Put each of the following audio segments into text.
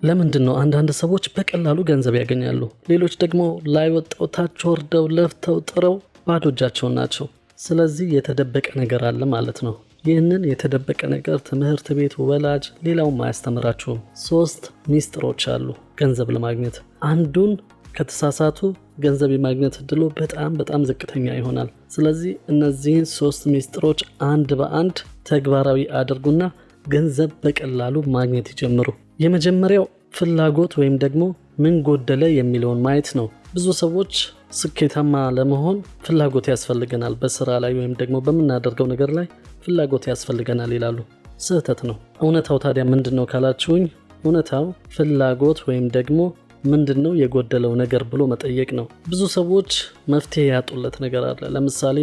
ለምንድነው አንዳንድ ሰዎች በቀላሉ ገንዘብ ያገኛሉ፣ ሌሎች ደግሞ ላይ ወጣው ታች ወርደው ለፍተው ጥረው ባዶ እጃቸውን ናቸው? ስለዚህ የተደበቀ ነገር አለ ማለት ነው። ይህንን የተደበቀ ነገር ትምህርት ቤት፣ ወላጅ፣ ሌላውም አያስተምራችሁም። 3 ሚስጥሮች አሉ ገንዘብ ለማግኘት። አንዱን ከተሳሳቱ ገንዘብ የማግኘት እድሉ በጣም ዝቅተኛ ይሆናል። ስለዚህ እነዚህን 3 ሚስጥሮች አንድ በአንድ ተግባራዊ አድርጉና ገንዘብ በቀላሉ ማግኘት ይጀምሩ። የመጀመሪያው ፍላጎት ወይም ደግሞ ምን ጎደለ የሚለውን ማየት ነው። ብዙ ሰዎች ስኬታማ ለመሆን ፍላጎት ያስፈልገናል፣ በስራ ላይ ወይም ደግሞ በምናደርገው ነገር ላይ ፍላጎት ያስፈልገናል ይላሉ። ስህተት ነው። እውነታው ታዲያ ምንድነው ካላችሁኝ፣ እውነታው ፍላጎት ወይም ደግሞ ምንድነው የጎደለው ነገር ብሎ መጠየቅ ነው። ብዙ ሰዎች መፍትሄ ያጡለት ነገር አለ። ለምሳሌ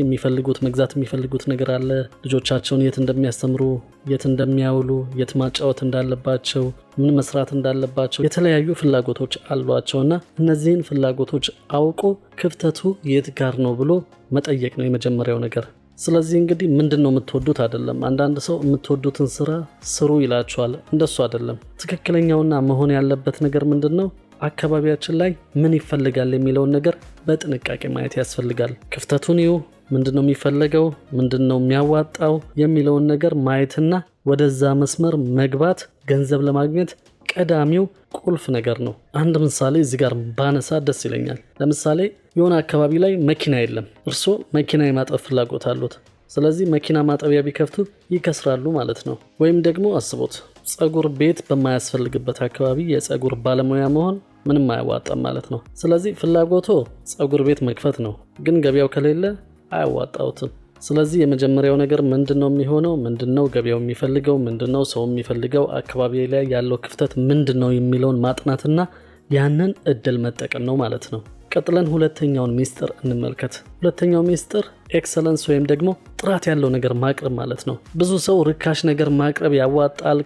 መግዛት የሚፈልጉት ነገር አለ። ልጆቻቸውን የት እንደሚያስተምሩ፣ የት እንደሚያውሉ፣ የት ማጫወት እንዳለባቸው፣ ምን መስራት እንዳለባቸው የተለያዩ ፍላጎቶች አሏቸውና እነዚህን ፍላጎቶች አውቆ ክፍተቱ የት ጋር ነው ብሎ መጠየቅ ነው የመጀመሪያው ነገር። ስለዚህ እንግዲህ ምንድነው የምትወዱት አይደለም። አንዳንድ ሰው የምትወዱትን ስራ ስሩ ይላችኋል። እንደሱ አይደለም። ትክክለኛውና መሆን ያለበት ነገር ምንድነው? አካባቢያችን ላይ ምን ይፈልጋል የሚለውን ነገር በጥንቃቄ ማየት ያስፈልጋል። ክፍተቱን ይዩ፣ ምንድነው የሚፈልገው፣ ምንድነው የሚያዋጣው የሚለውን ነገር ማየትና ወደዛ መስመር መግባት ገንዘብ ለማግኘት ቀዳሚው ቁልፍ ነገር ነው። አንድ ምሳሌ እዚህ ጋር ባነሳ ደስ ይለኛል። ለምሳሌ የሆነ አካባቢ ላይ መኪና የለም። እርሶ መኪና የማጠብ ፍላጎት አሉት። ስለዚህ መኪና ማጠቢያ ቢከፍቱ ይከስራሉ ማለት ነው። ወይም ደግሞ አስቦት ጸጉር ቤት በማያስፈልግበት አካባቢ የጸጉር ባለሙያ መሆን ምንም አያዋጣም ማለት ነው። ስለዚህ ፍላጎቶ ጸጉር ቤት መክፈት ነው፣ ግን ገበያው ከሌለ አያዋጣውትም። ስለዚህ የመጀመሪያው ነገር ምንድነው የሚሆነው? ምንድነው ገበያው የሚፈልገው? ምንድነው ሰው የሚፈልገው? አካባቢ ላይ ያለው ክፍተት ምንድነው የሚለውን ማጥናትና ያንን እድል መጠቀም ነው ማለት ነው። ቀጥለን ሁለተኛውን ሚስጥር እንመልከት። ሁለተኛው ሚስጥር ኤክሰለንስ ወይም ደግሞ ጥራት ያለው ነገር ማቅረብ ማለት ነው። ብዙ ሰው ርካሽ ነገር ማቅረብ ያዋጣል፣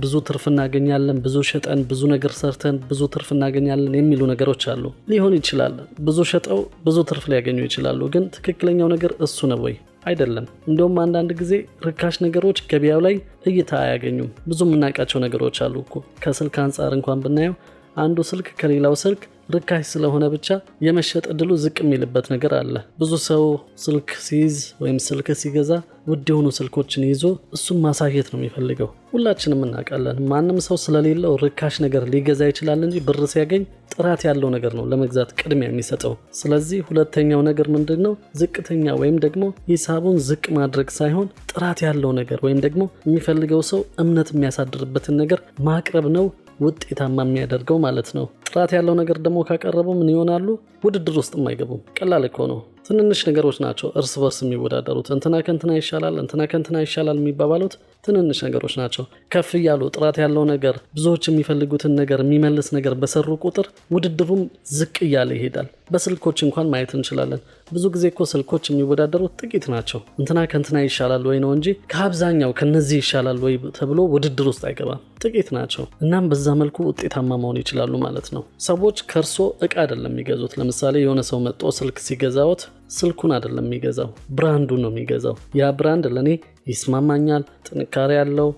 ብዙ ትርፍ እናገኛለን፣ ብዙ ሸጠን ብዙ ነገር ሰርተን ብዙ ትርፍ እናገኛለን የሚሉ ነገሮች አሉ። ሊሆን ይችላል፣ ብዙ ሸጠው ብዙ ትርፍ ሊያገኙ ይችላሉ። ግን ትክክለኛው ነገር እሱ ነው ወይ? አይደለም። እንደውም አንዳንድ ጊዜ ርካሽ ነገሮች ገበያው ላይ እይታ አያገኙም። ብዙ የምናውቃቸው ነገሮች አሉ እኮ። ከስልክ አንጻር እንኳን ብናየው አንዱ ስልክ ከሌላው ስልክ ርካሽ ስለሆነ ብቻ የመሸጥ እድሉ ዝቅ የሚልበት ነገር አለ። ብዙ ሰው ስልክ ሲይዝ ወይም ስልክ ሲገዛ ውድ የሆኑ ስልኮችን ይዞ እሱን ማሳየት ነው የሚፈልገው። ሁላችንም እናውቃለን። ማንም ሰው ስለሌለው ርካሽ ነገር ሊገዛ ይችላል እንጂ ብር ሲያገኝ ጥራት ያለው ነገር ነው ለመግዛት ቅድሚያ የሚሰጠው። ስለዚህ ሁለተኛው ነገር ምንድነው? ዝቅተኛ ወይም ደግሞ ሂሳቡን ዝቅ ማድረግ ሳይሆን ጥራት ያለው ነገር ወይም ደግሞ የሚፈልገው ሰው እምነት የሚያሳድርበትን ነገር ማቅረብ ነው ውጤታማ የሚያደርገው ማለት ነው። ጥራት ያለው ነገር ደግሞ ካቀረቡ ምን ይሆናሉ? ውድድር ውስጥ አይገቡም። ቀላል እኮ ነው። ትንንሽ ነገሮች ናቸው እርስ በርስ የሚወዳደሩት። እንትና ከእንትና ይሻላል፣ እንትና ከእንትና ይሻላል የሚባባሉት ትንንሽ ነገሮች ናቸው። ከፍ እያሉ ጥራት ያለው ነገር፣ ብዙዎች የሚፈልጉትን ነገር የሚመልስ ነገር በሰሩ ቁጥር ውድድሩም ዝቅ እያለ ይሄዳል። በስልኮች እንኳን ማየት እንችላለን። ብዙ ጊዜ እኮ ስልኮች የሚወዳደሩት ጥቂት ናቸው። እንትና ከእንትና ይሻላል ወይ ነው እንጂ ከአብዛኛው ከነዚህ ይሻላል ወይ ተብሎ ውድድር ውስጥ አይገባም። ጥቂት ናቸው። እናም በዛ መልኩ ውጤታማ መሆን ይችላሉ ማለት ነው። ሰዎች ከእርሶ እቃ አይደለም የሚገዙት። ለምሳሌ የሆነ ሰው መጥቶ ስልክ ሲገዛዎት ስልኩን አይደለም የሚገዛው፣ ብራንዱን ነው የሚገዛው። ያ ብራንድ ለኔ ይስማማኛል፣ ጥንካሬ ያለው፣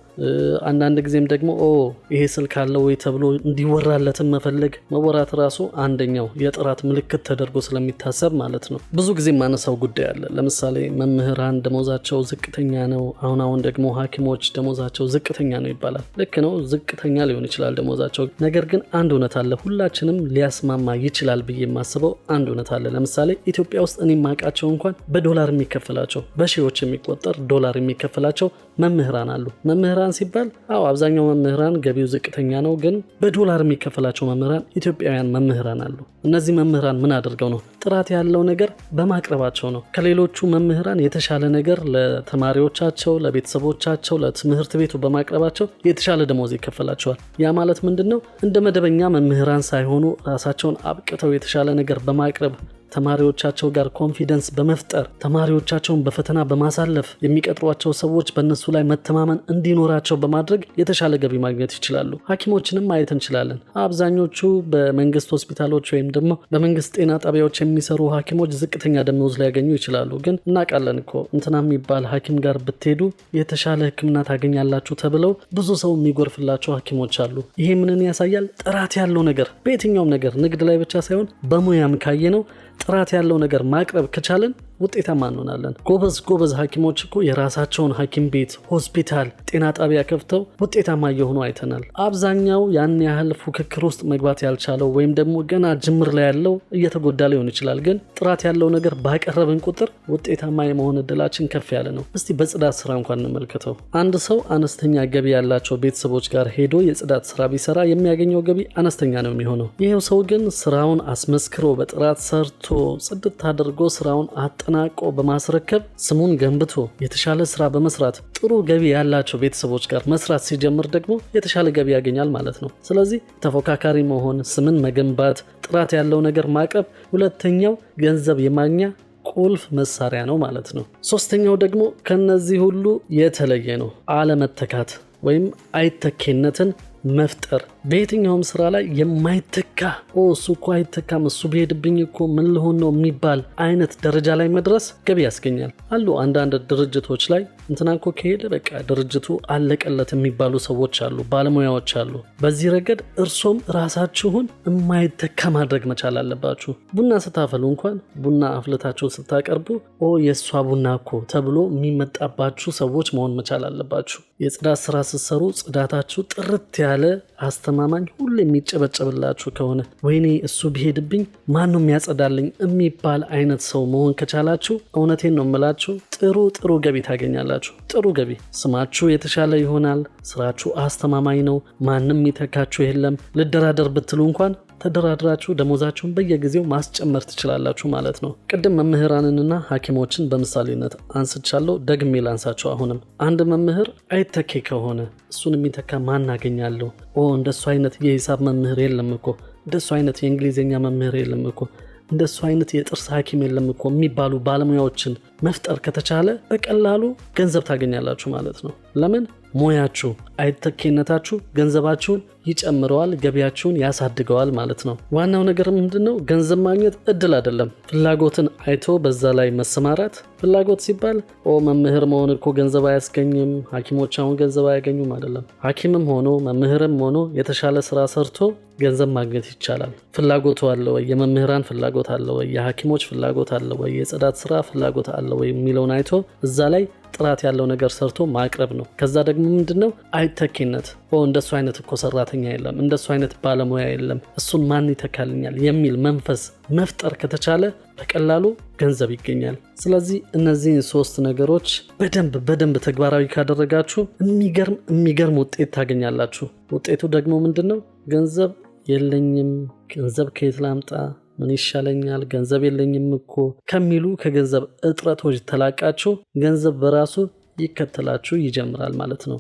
አንዳንድ ጊዜም ደግሞ ይሄ ስልክ አለው ወይ ተብሎ እንዲወራለትም መወራት ራሱ አንደኛው የጥራት ምልክት ተደርጎ ስለሚታሰብ ማለት ነው። ብዙ ጊዜ ማነሳው ጉዳይ አለ። ለምሳሌ መምህራን ደሞዛቸው ዝቅተኛ ነው፣ አሁን ደግሞ ሐኪሞች ደሞዛቸው ዝቅተኛ ነው ይባላል። ልክ ነው፣ ዝቅተኛ ሊሆን ይችላል ደሞዛቸው። ነገር ግን አንድ እውነት አለ፣ ሁላችንም ሊያስማማ ይችላል ብዬ የማስበው አንድ እውነት አለ። ለምሳሌ ኢትዮጵያ ውስጥ እኔ ማቃቸው እንኳን በዶላር የሚከፈላቸው በሺዎች የሚቆጠር ዶላር የሚከፈላቸው መምህራን አሉ። መምህራን ሲባል አብዛኛው መምህራን ገቢው ዝቅተኛ ነው፣ ግን በዶላር የሚከፈላቸው መምህራን ኢትዮጵያውያን መምህራን አሉ። እነዚህ መምህራን ምን አድርገው ነው? ጥራት ያለው ነገር በማቅረባቸው ነው። ከሌሎቹ መምህራን የተሻለ ነገር ለተማሪዎቻቸው፣ ለቤተሰቦቻቸው፣ ለትምህርት ቤቱ በማቅረባቸው የተሻለ ደሞዝ ይከፈላቸዋል። ያ ማለት ምንድነው? እንደ መደበኛ መምህራን ሳይሆኑ ራሳቸውን አብቅተው የተሻለ ነገር በማቅረብ ተማሪዎቻቸው ጋር ኮንፊደንስ በመፍጠር ተማሪዎቻቸውን በፈተና በማሳለፍ የሚቀጥሯቸው ሰዎች በእነሱ ላይ መተማመን እንዲኖራቸው በማድረግ የተሻለ ገቢ ማግኘት ይችላሉ። ሐኪሞችንም ማየት እንችላለን። አብዛኞቹ በመንግስት ሆስፒታሎች ወይም ደግሞ በመንግስት ጤና ጣቢያዎች የሚሰሩ ሐኪሞች ዝቅተኛ ደመወዝ ሊያገኙ ይችላሉ። ግን እናውቃለን እኮ እንትና የሚባል ሐኪም ጋር ብትሄዱ የተሻለ ሕክምና ታገኛላችሁ ተብለው ብዙ ሰው የሚጎርፍላቸው ሐኪሞች አሉ። ይሄ ምንን ያሳያል? ጥራት ያለው ነገር በየትኛውም ነገር ንግድ ላይ ብቻ ሳይሆን በሙያም ካየነው ጥራት ያለው ነገር ማቅረብ ከቻለን ውጤታማ እንሆናለን። ጎበዝ ሐኪሞች እኮ የራሳቸውን ሐኪም ቤት፣ ሆስፒታል፣ ጤና ጣቢያ ከፍተው ውጤታማ እየሆኑ አይተናል። አብዛኛው ያን ያህል ፉክክር ውስጥ መግባት ያልቻለው ወይም ደግሞ ገና ጅምር ላይ ያለው እየተጎዳ ሊሆን ይችላል። ግን ጥራት ያለው ነገር ባቀረብን ቁጥር ውጤታማ የመሆን እድላችን ከፍ ያለ ነው። እስቲ በጽዳት ስራ እንኳን እንመልከተው። አንድ ሰው አነስተኛ ገቢ ያላቸው ቤተሰቦች ጋር ሄዶ የጽዳት ስራ ቢሰራ የሚያገኘው ገቢ አነስተኛ ነው የሚሆነው። ይሄው ሰው ግን ስራውን አስመስክሮ በጥራት ሰርቶ ጽድት አድርጎ ስራውን አጠናቆ በማስረከብ ስሙን ገንብቶ የተሻለ ስራ በመስራት ጥሩ ገቢ ያላቸው ቤተሰቦች ጋር መስራት ሲጀምር ደግሞ የተሻለ ገቢ ያገኛል ማለት ነው። ስለዚህ ተፎካካሪ መሆን፣ ስምን መገንባት፣ ጥራት ያለው ነገር ማቅረብ ሁለተኛው ገንዘብ የማግኛ ቁልፍ መሳሪያ ነው ማለት ነው። ሶስተኛው ደግሞ ከነዚህ ሁሉ የተለየ ነው። አለመተካት ወይም አይተኬነትን መፍጠር። በየትኛውም ስራ ላይ የማይተካ እሱ እኮ አይተካም፣ እሱ ቢሄድብኝ እኮ ምን ልሆን ነው የሚባል አይነት ደረጃ ላይ መድረስ ገቢ ያስገኛል። አሉ አንዳንድ ድርጅቶች ላይ እንትና እኮ ከሄደ በቃ ድርጅቱ አለቀለት የሚባሉ ሰዎች አሉ፣ ባለሙያዎች አሉ። በዚህ ረገድ እርሶም ራሳችሁን የማይተካ ማድረግ መቻል አለባችሁ። ቡና ስታፈሉ እንኳን ቡና አፍልታችሁ ስታቀርቡ የእሷ ቡና እኮ ተብሎ የሚመጣባችሁ ሰዎች መሆን መቻል አለባችሁ። የጽዳት ስራ ስትሰሩ ጽዳታችሁ ጥርት ያለ አስተማማኝ ሁሉ የሚጨበጨብላችሁ ከሆነ ወይኔ እሱ ቢሄድብኝ ማን ነው የሚያጸዳልኝ የሚባል አይነት ሰው መሆን ከቻላችሁ እውነቴን ነው የምላችሁ ጥሩ ገቢ ታገኛላችሁ። ጥሩ ገቢ፣ ስማችሁ የተሻለ ይሆናል። ስራችሁ አስተማማኝ ነው። ማንም የሚተካችሁ የለም። ልደራደር ብትሉ እንኳን ተደራድራችሁ ደሞዛችሁን በየጊዜው ማስጨመር ትችላላችሁ ማለት ነው። ቅድም መምህራንንና ሐኪሞችን በምሳሌነት አንስቻለሁ፣ ደግሜ ላንሳቸው። አሁንም አንድ መምህር አይተኬ ከሆነ እሱን የሚተካ ማን አገኛለሁ? እንደሱ አይነት የሂሳብ መምህር የለም እኮ፣ እንደሱ አይነት የእንግሊዝኛ መምህር የለም እኮ፣ እንደሱ አይነት የጥርስ ሐኪም የለም እኮ የሚባሉ ባለሙያዎችን መፍጠር ከተቻለ በቀላሉ ገንዘብ ታገኛላችሁ ማለት ነው። ለምን? ሙያችሁ፣ አይተኬነታችሁ ገንዘባችሁን ይጨምረዋል፣ ገቢያችሁን ያሳድገዋል ማለት ነው። ዋናው ነገር ምንድነው? ገንዘብ ማግኘት እድል አይደለም፣ ፍላጎትን አይቶ በዛ ላይ መሰማራት። ፍላጎት ሲባል መምህር መሆን እኮ ገንዘብ አያስገኝም፣ ሐኪሞች አሁን ገንዘብ አያገኙም አይደለም። ሐኪምም ሆኖ መምህርም ሆኖ የተሻለ ስራ ሰርቶ ገንዘብ ማግኘት ይቻላል። ፍላጎቱ አለ ወይ? የመምህራን ፍላጎት አለ ወይ? የሐኪሞች ፍላጎት አለ ወይ? የጽዳት ስራ ፍላጎት አለ ወይ የሚለውን አይቶ እዛ ላይ ጥራት ያለው ነገር ሰርቶ ማቅረብ ነው። ከዛ ደግሞ ምንድነው? አይተኬነት። እንደሱ አይነት እኮ ሰራተኛ የለም፣ እንደሱ አይነት ባለሙያ የለም፣ እሱን ማን ይተካልኛል የሚል መንፈስ መፍጠር ከተቻለ በቀላሉ ገንዘብ ይገኛል። ስለዚህ እነዚህ ሶስት ነገሮች በደንብ ተግባራዊ ካደረጋችሁ የሚገርም ውጤት ታገኛላችሁ። ውጤቱ ደግሞ ምንድነው? ገንዘብ የለኝም፣ ገንዘብ ከየት ላምጣ፣ ምን ይሻለኛል፣ ገንዘብ የለኝም እኮ ከሚሉ ከገንዘብ እጥረቶች ተላቃችሁ ገንዘብ በራሱ ይከተላችሁ ይጀምራል ማለት ነው።